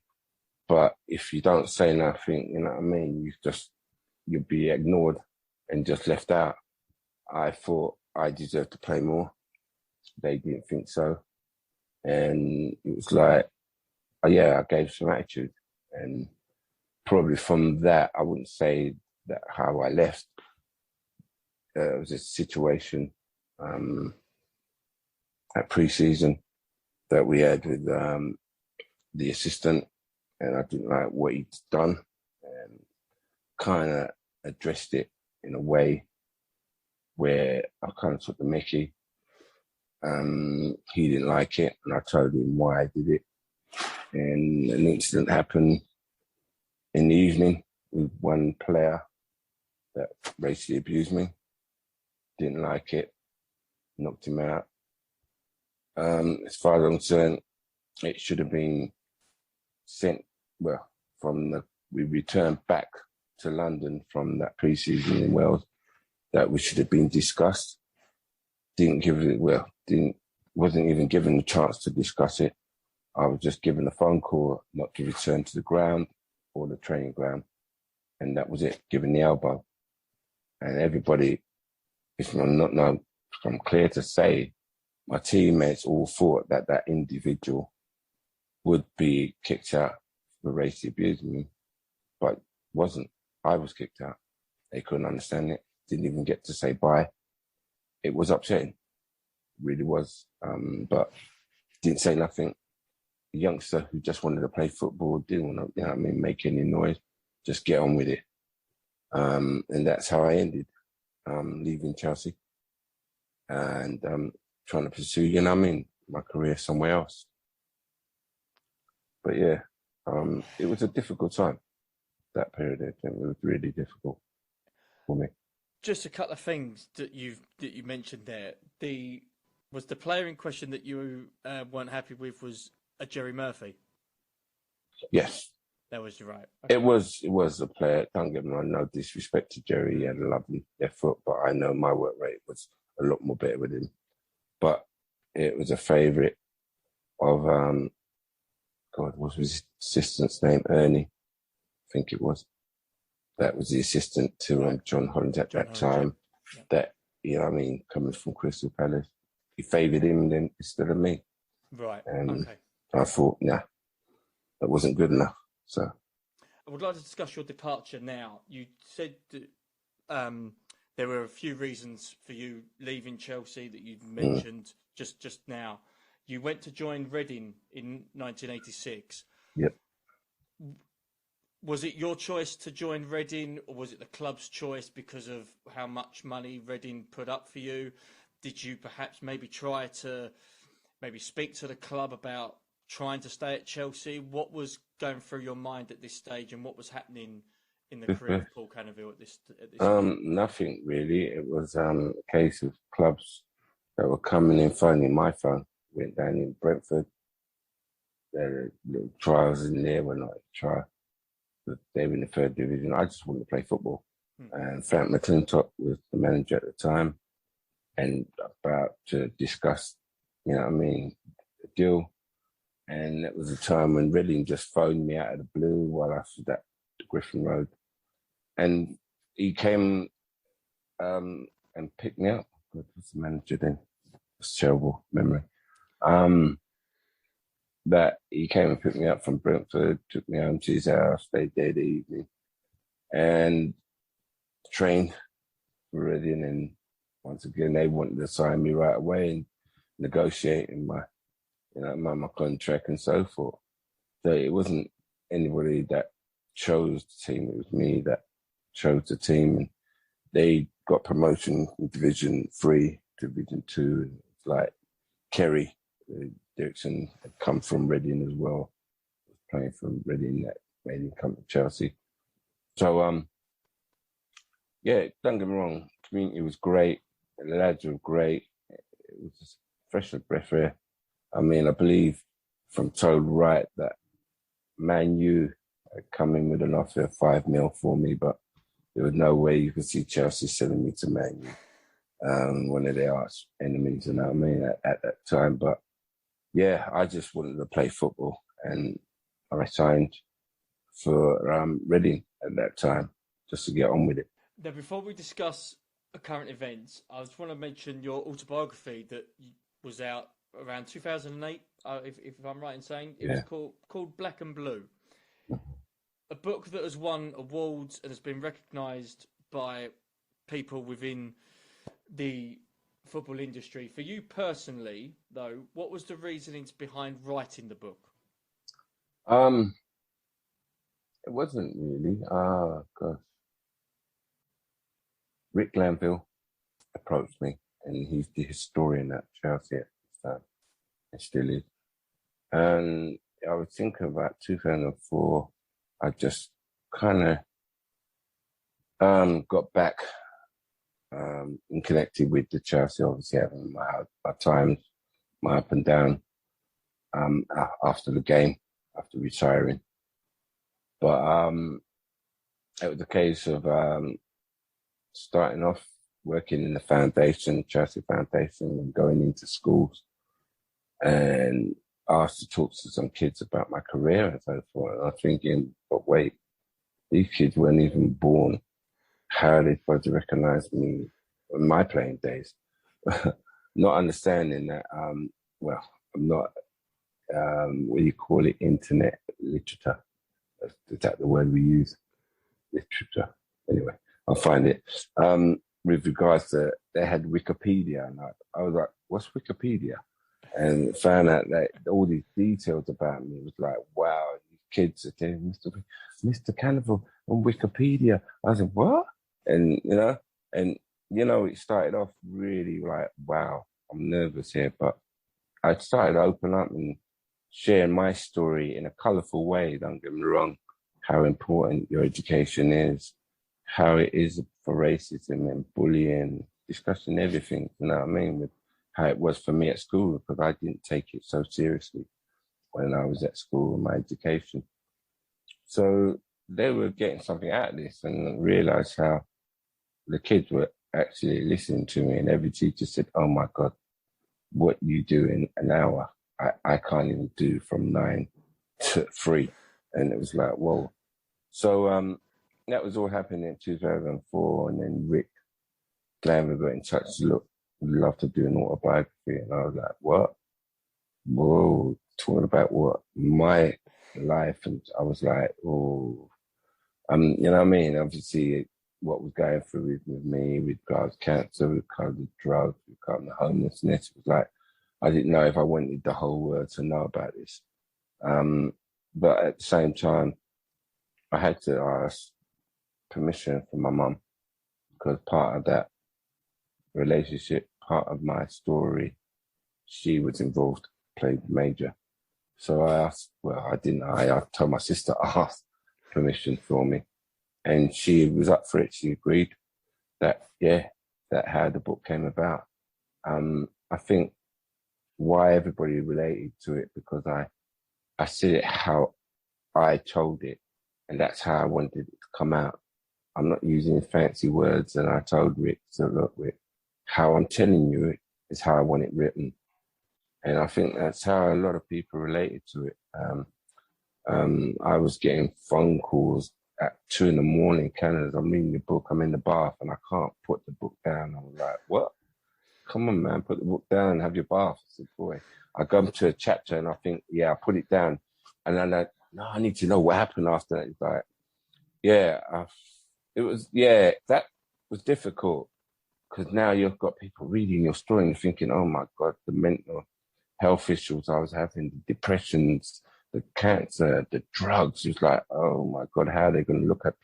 But if you don't say nothing, you know what I mean, you'll be ignored and just left out. I thought I deserved to play more. They didn't think so. And it was like, I gave some attitude. And probably from that, I wouldn't say that how I left. It was a situation at pre-season that we had with the assistant, and I didn't like what he'd done, and kind of addressed it in a way where I kind of took the mickey. He didn't like it, and I told him why I did it. And an incident happened in the evening with one player that racially abused me. Didn't like it, knocked him out. As far as I'm concerned, it should have been sent, we returned back to London from that pre-season in Wales, that we should have been discussed. Wasn't even given the chance to discuss it. I was just given a phone call not to return to the ground or the training ground. And that was it, given the elbow. And everybody, I'm clear to say, my teammates all thought that individual would be kicked out for racially abusing me, but wasn't. I was kicked out. They couldn't understand it. Didn't even get to say bye. It was upsetting. It really was. But didn't say nothing. A youngster who just wanted to play football, didn't want to, make any noise, just get on with it. And that's how I ended, leaving Chelsea and trying to pursue, my career somewhere else. But it was a difficult time, that period. It was really difficult for me. Just a couple of things that you mentioned there. Was the player in question that you weren't happy with was a Jerry Murphy? Yes. That was right. Okay. It was a player. Don't get me wrong, no disrespect to Jerry. He had a lovely left foot, but I know my work rate was a lot more better with him. But it was a favourite of what was his assistant's name? Ernie, I think it was. That was the assistant to John Hollins at that time. Yeah. That, coming from Crystal Palace. He favoured him then instead of me. Right, okay. I thought, that wasn't good enough. So, I would like to discuss your departure now. You said that there were a few reasons for you leaving Chelsea that you mentioned just now. You went to join Reading in 1986. Yep. Was it your choice to join Reading, or was it the club's choice because of how much money Reading put up for you? Did you perhaps maybe try to speak to the club about trying to stay at Chelsea? What was going through your mind at this stage, and what was happening in the career of Paul Canoville at this stage? Nothing really. It was a case of clubs that were coming in, phoning my phone. Went down in Brentford. There were little trials in there. We're not a trial. But they were in the third division. I just wanted to play football. And Frank McClintock was the manager at the time, and about to discuss, the deal. And it was a time when Reading just phoned me out of the blue while I was at Griffin Road. And he came and picked me up. I was the manager then. It's a terrible memory. That he came and picked me up from Brentford, took me home to his house, stayed there the evening, and trained for Reading. And once again, they wanted to sign me right away and negotiating my contract and so forth. So it wasn't anybody that chose the team; it was me that chose the team, and they got promotion from Division 3 to Division 2, and it's like Kerry Dixon had come from Reading as well, was playing from Reading, that made him come to Chelsea. So, don't get me wrong, the community was great, the lads were great, it was just fresh of breath air. I believe from told right that Man U had come in with an offer of $5 million for me, but there was no way you could see Chelsea selling me to Man U. One of their arch enemies, at that time. But yeah, I just wanted to play football, and I signed for Reading at that time just to get on with it. Now, before we discuss current events, I just want to mention your autobiography that was out around 2008, if I'm right in saying. It was called Black and Blue. A book that has won awards and has been recognised by people within the football industry. For you personally, though, what was the reasonings behind writing the book? It wasn't really. Gosh. Rick Glanville approached me, and he's the historian at Chelsea at the time, and still is. And I was thinking about 2004. I just kind of got back and connected with the Chelsea, obviously having my times, my up and down after the game, after retiring. But it was a case of starting off working in the foundation, Chelsea Foundation, and going into schools, and asked to talk to some kids about my career and so forth. And I was thinking, but wait, these kids weren't even born. How are they supposed to recognize me in my playing days? Not understanding that, I'm not, what do you call it, internet literature. Is that the word we use? Literature. Anyway, I'll find it. With regards to, they had Wikipedia, and I was like, what's Wikipedia? And found out that all these details about me was like, wow, these kids are saying, Mr. Canoville on Wikipedia. I was like, what? And, it started off really like, wow, I'm nervous here. But I started to open up and sharing my story in a colourful way, don't get me wrong, how important your education is, how it is for racism and bullying, discussing everything, with how it was for me at school, because I didn't take it so seriously when I was at school and my education. So they were getting something out of this, and realised how the kids were actually listening to me, and every teacher said, oh my God, what you do in an hour, I can't even do from 9 to 3. And it was like, whoa. So that was all happening in 2004, and then Rick Glanville got in touch to look, we'd love to do an autobiography. And I was like, what? Whoa, talking about what? My life. And I was like, oh, Obviously, what was going through with me, with regards to cancer, with regards to drugs, with regards to homelessness. It was like, I didn't know if I wanted the whole world to know about this. But at the same time, I had to ask permission from my mum, because part of that relationship, part of my story, she was involved, played major. So I asked, well, I didn't, I told my sister, ask permission for me. And she was up for it. She agreed that, yeah, that how the book came about. I think why everybody related to it, because I said it how I told it, and that's how I wanted it to come out. I'm not using fancy words, and I told Rick, so look, Rick, how I'm telling you it is how I want it written. And I think that's how a lot of people related to it. I was getting phone calls at 2 a.m, Canada. I'm reading the book, I'm in the bath, and I can't put the book down. I was like, what? Come on, man, put the book down, have your bath. I said, boy, I go to a chapter and I think, yeah, I put it down. And then no, I need to know what happened after that. It's like, yeah, that was difficult, because now you've got people reading your story and thinking, oh my God, the mental health issues I was having, the depressions, the cancer, the drugs. It's like, oh my God, how are they going to look at,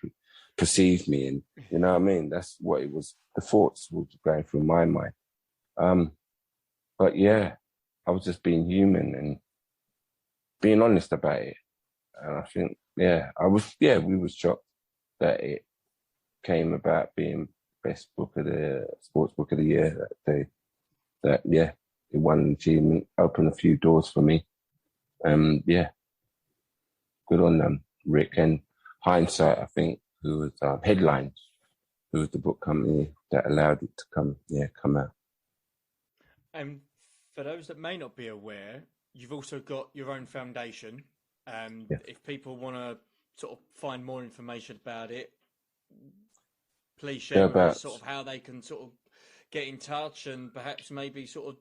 perceive me? And you know what I mean? That's what it was. The thoughts were going through my mind. But yeah, I was just being human and being honest about it. And I think, we were shocked that it came about being best book of the sports book of the year that day. It won an achievement, opened a few doors for me. Good on them, Rick. And Hindsight, I think, who was Headlines, who was the book company that allowed it to come out. And for those that may not be aware, you've also got your own foundation. If people want to sort of find more information about it, please share with us sort of how they can sort of get in touch and perhaps maybe sort of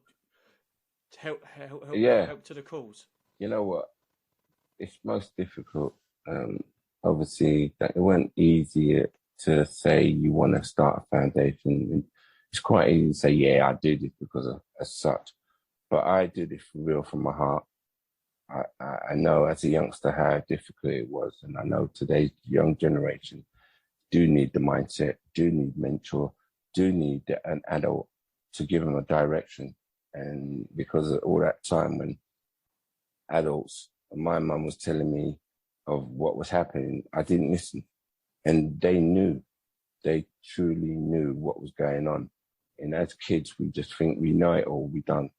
help to the cause. You know what? It's most difficult. Obviously, that it wasn't easy to say you want to start a foundation. It's quite easy to say, yeah, I do this because of as such. But I did it for real from my heart. I know as a youngster how difficult it was. And I know today's young generation do need the mindset, do need mentor, do need an adult to give them a direction. And because of all that time when adults, my mum was telling me of what was happening, I didn't listen. And they truly knew what was going on. And as kids, we just think we know it all, we don't.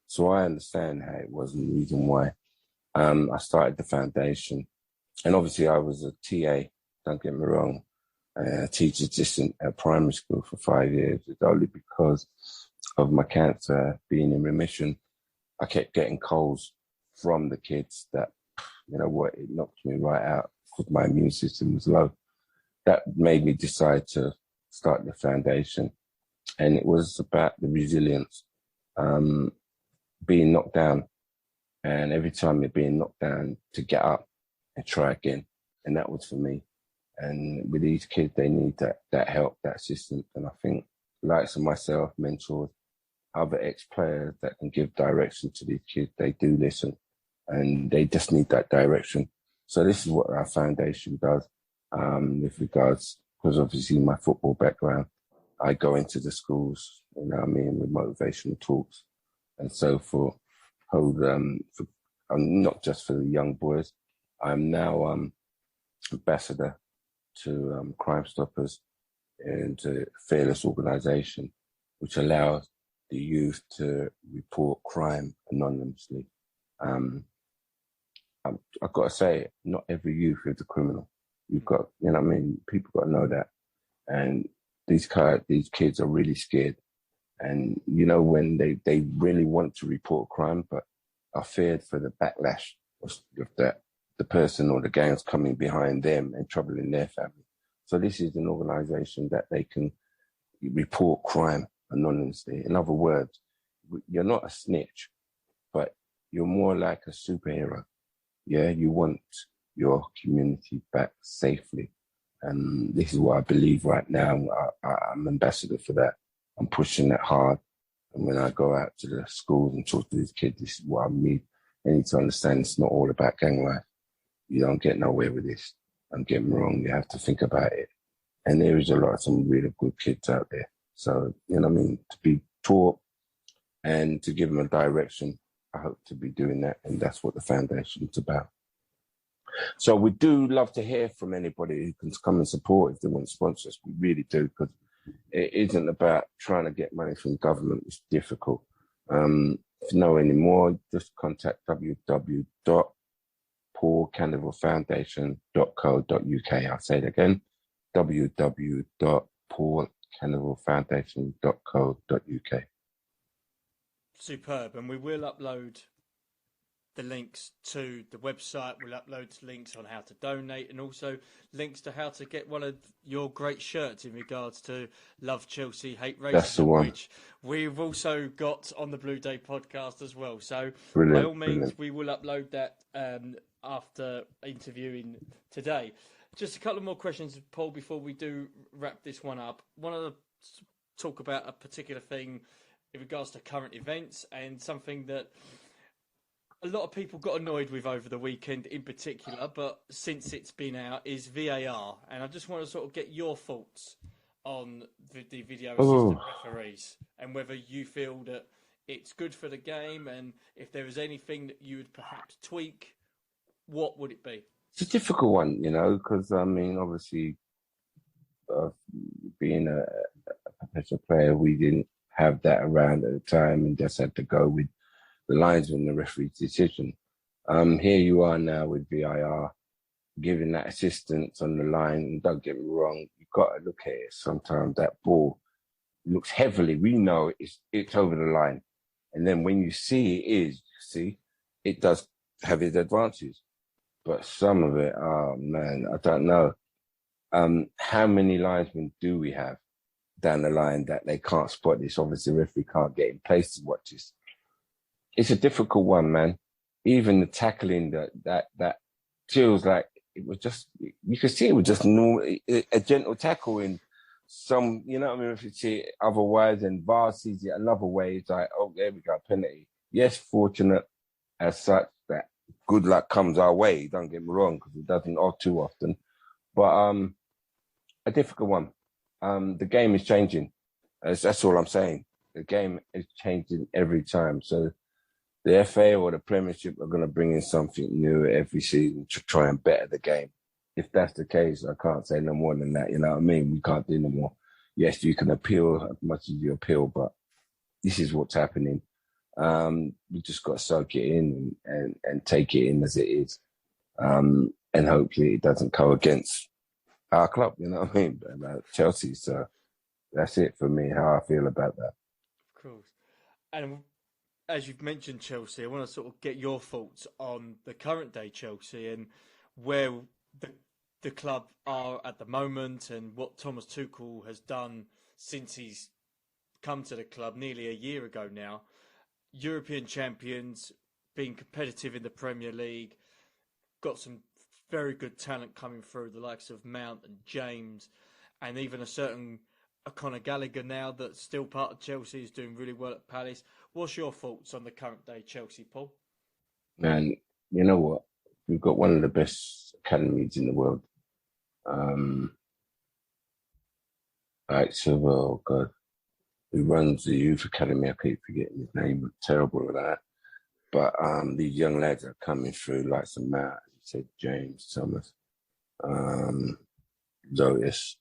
So I understand how it was and the reason why I started the foundation. And obviously I was a TA, don't get me wrong, a teacher assistant at primary school for 5 years. It's only because of my cancer being in remission, I kept getting calls from the kids that, you know what, it knocked me right out because my immune system was low. That made me decide to start the foundation. And it was about the resilience, being knocked down. And every time you're being knocked down, to get up and try again. And that was for me. And with these kids, they need that help, that assistance. And I think, likes of myself, mentors, other ex-players that can give direction to these kids, they do listen. And they just need that direction. So this is what our foundation does with regards, because obviously my football background, I go into the schools, you know what I mean, with motivational talks and so forth. Not just for the young boys. I'm now ambassador to Crime Stoppers and a fearless organisation, which allows the youth to report crime anonymously. I've got to say, not every youth is a criminal. You've got, you know what I mean? People got to know that. And these kids are really scared. And, you know, when they really want to report crime, but are feared for the backlash of that, the person or the gangs coming behind them and troubling their family. So this is an organisation that they can report crime anonymously. In other words, you're not a snitch, but you're more like a superhero. Yeah, you want your community back safely. And this is what I believe right now. I'm ambassador for that. I'm pushing that hard. And when I go out to the schools and talk to these kids, this is what I need. They need to understand it's not all about gang life. You don't get nowhere with this. Don't get me wrong. You have to think about it. And there is a lot of some really good kids out there. So, you know what I mean? To be taught and to give them a direction, I hope to be doing that. And that's what the foundation's about. So we do love to hear from anybody who can come and support if they want sponsors. We really do, because it isn't about trying to get money from government. It's difficult. If you know any more, just contact www.paulcanavillefoundation.co.uk. I'll say it again, www.paulcanavillefoundation.co.uk. Superb. And we will upload the links to the website. We'll upload links on how to donate, and also links to how to get one of your great shirts in regards to Love Chelsea, Hate Racism, which we've also got on the Blue Day podcast as well. So by all means, we will upload that after interviewing today. Just a couple of more questions, Paul, before we do wrap this one up. I want to talk about a particular thing in regards to current events, and something that a lot of people got annoyed with over the weekend in particular, but since it's been out, is VAR. And I just want to sort of get your thoughts on the video assistant referees, and whether you feel that it's good for the game, and if there is anything that you would perhaps tweak, what would it be? It's a difficult one, you know, because, I mean, obviously, being a professional player, we didn't have that around at the time and just had to go with the linesman, the referee's decision. Here you are now with VAR, giving that assistance on the line. And don't get me wrong, you've got to look at it. Sometimes that ball looks heavily. We know it's over the line. And then when you see it does have its advantages. But some of it, oh man, I don't know. How many linesmen do we have down the line that they can't spot this? Obviously, the referee can't get in place to watch this. It's a difficult one, man. Even the tackling that feels like it was just, you could see it was just a gentle tackle in some, you know what I mean? If you see it otherwise, and VAR sees it another way, it's like, oh, there we go, penalty. Yes, fortunate as such that good luck comes our way. Don't get me wrong, because it doesn't all too often. But a difficult one. The game is changing. That's all I'm saying. The game is changing every time. So the FA or the Premiership are going to bring in something new every season to try and better the game. If that's the case, I can't say no more than that. You know what I mean? We can't do no more. Yes, you can appeal as much as you appeal, but this is what's happening. We just got to soak it in and take it in as it is. And hopefully it doesn't go against our club, you know what I mean? About Chelsea. So that's it for me, how I feel about that. Of course. And as you've mentioned Chelsea, I want to sort of get your thoughts on the current day Chelsea and where the club are at the moment, and what Thomas Tuchel has done since he's come to the club nearly a year ago now. European champions, being competitive in the Premier League, got some very good talent coming through, the likes of Mount and James, and even a certain Conor Gallagher now that's still part of Chelsea, is doing really well at Palace. What's your thoughts on the current day Chelsea, Paul? Man, you know what? We've got one of the best academies in the world. Oh God, who runs the youth academy? I keep forgetting his name. I'm terrible at that. But these young lads are coming through, like some Matt, you said, James, Thomas, Zotis.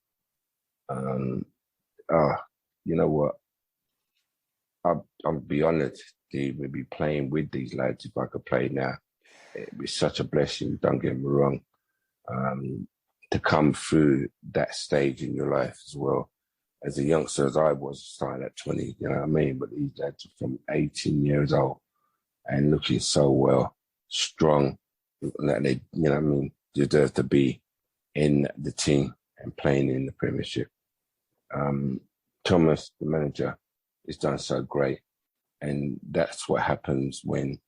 You know what? I'll be honest, Steve, we'd be playing with these lads if I could play now. It'd be such a blessing, don't get me wrong, to come through that stage in your life as well. As a youngster as I was, starting at 20, you know what I mean? But these lads are from 18 years old and looking so well, strong, that they, you know what I mean, deserve to be in the team and playing in the Premiership. Thomas, the manager, has done so great. And that's what happens when,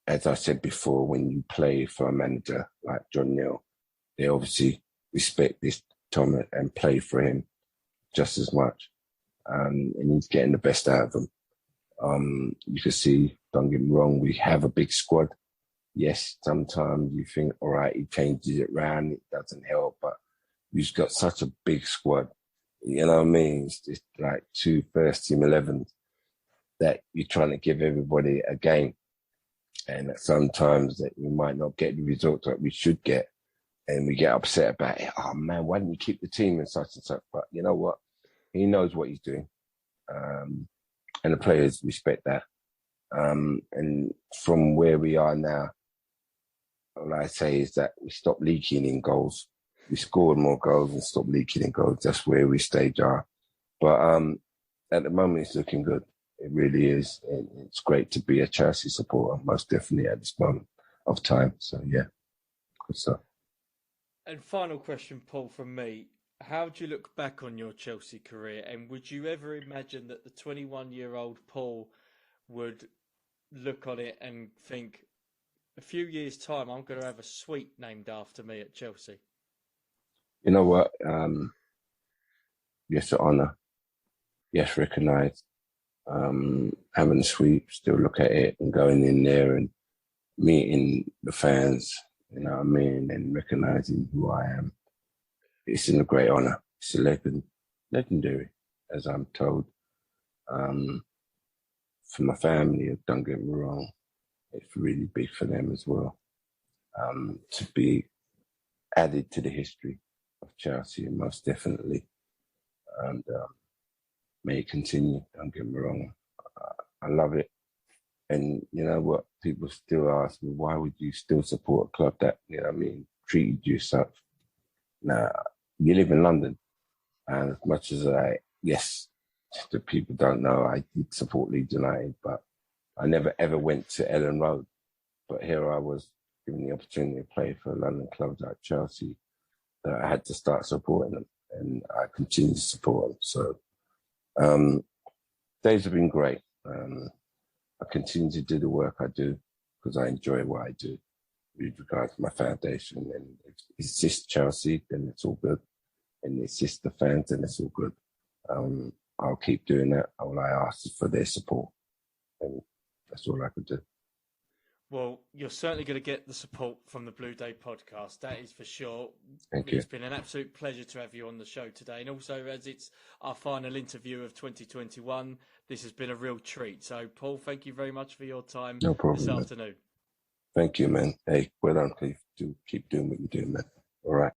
as I said before, when you play for a manager like John Neal, they obviously respect this Tom and play for him just as much. And he's getting the best out of them. You can see, don't get me wrong, we have a big squad. Yes, sometimes you think, all right, he changes it round, it doesn't help, but we've got such a big squad. You know what I mean? It's like 2 first-team 11s that you're trying to give everybody a game. And sometimes that we might not get the results that we should get. And we get upset about it. Oh, man, why didn't you keep the team and such and such? But you know what? He knows what he's doing. And the players respect that. And from where we are now, all I say is that we stopped leaking in goals. We scored more goals and stopped leaking in goals. That's where we stage are. But at the moment, it's looking good. It really is. And it's great to be a Chelsea supporter, most definitely at this moment of time. So, yeah, good stuff. And final question, Paul, from me. How do you look back on your Chelsea career? And would you ever imagine that the 21-year-old Paul would look on it and think, a few years' time, I'm going to have a suite named after me at Chelsea? You know what? Yes, an honour. Yes, recognised. Having a sweep, still look at it and going in there and meeting the fans, you know what I mean, and recognising who I am. It's a great honour. It's a legendary, as I'm told. For my family, don't get me wrong, it's really big for them as well. To be added to the history of Chelsea, most definitely. And may it continue, don't get me wrong. I love it. And you know what? People still ask me, why would you still support a club that, you know what I mean, treated you such? Now, you live in London. And as much as yes, the people don't know, I did support Leeds United, but I never ever went to Ellen Road. But here I was given the opportunity to play for London clubs like Chelsea, that I had to start supporting them. And I continue to support them. So days have been great. I continue to do the work I do because I enjoy what I do with regard to my foundation. And if it assists Chelsea, then it's all good. And it assists the fans, then it's all good. I'll keep doing that. All I ask is for their support. And that's all I could do. Well, you're certainly going to get the support from the Blue Day podcast. That is for sure. Thank you. It's been an absolute pleasure to have you on the show today. And also, as it's our final interview of 2021, this has been a real treat. So, Paul, thank you very much for your time this afternoon. Thank you, man. Hey, well done. Please do keep doing what you're doing, man. All right.